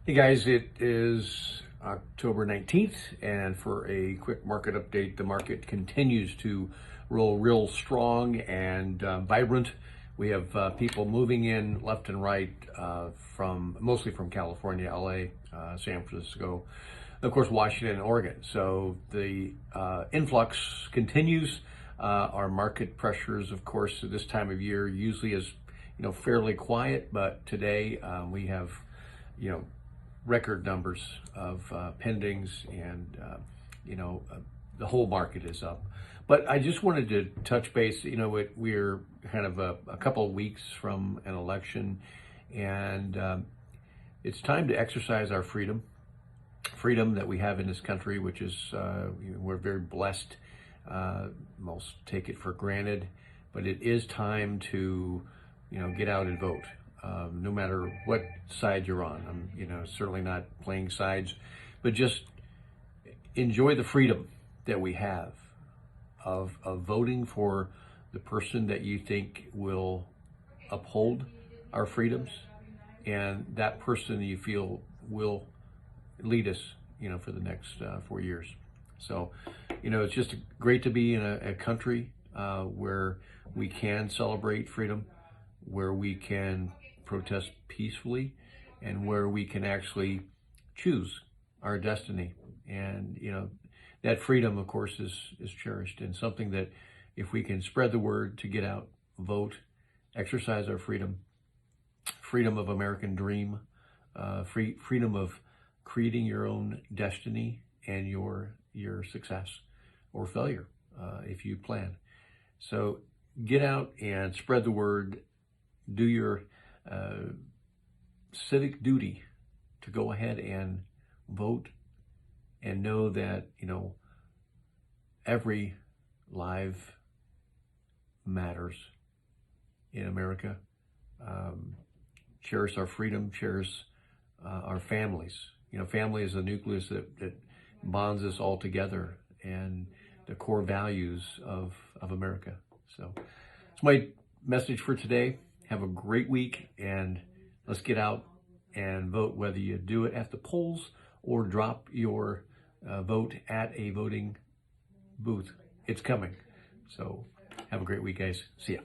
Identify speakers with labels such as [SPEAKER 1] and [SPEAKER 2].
[SPEAKER 1] Hey guys, it is October 19th, and for a quick market update, the market continues to roll real strong and vibrant. We have people moving in left and right from mostly from California, LA, San Francisco, of course, Washington and Oregon. So the influx continues. Our market pressures, of course, at this time of year usually is fairly quiet, but today we have you know record numbers of pendings, and the whole market is up. But I just wanted to touch base. We're kind of a couple of weeks from an election, and it's time to exercise our freedom that we have in this country, which is we're very blessed. Most take it for granted, but it is time to get out and vote. No matter what side you're on. I'm certainly not playing sides, but just enjoy the freedom that we have of voting for the person that you think will uphold our freedoms, and that person you feel will lead us, for the next 4 years. So, it's just great to be in a country where we can celebrate freedom, where we can protest peacefully, and where we can actually choose our destiny. And that freedom, of course, is cherished, and something that if we can spread the word to get out, vote, exercise our freedom of American dream, freedom of creating your own destiny and your success or failure, if you plan. So get out and spread the word. Do your civic duty to go ahead and vote, and know that every life matters in America. Cherish our freedom, cherish our families. Family is the nucleus that bonds us all together, and the core values of America. So it's my message for today. Have a great week, and let's get out and vote, whether you do it at the polls or drop your vote at a voting booth. It's coming. So have a great week, guys. See ya.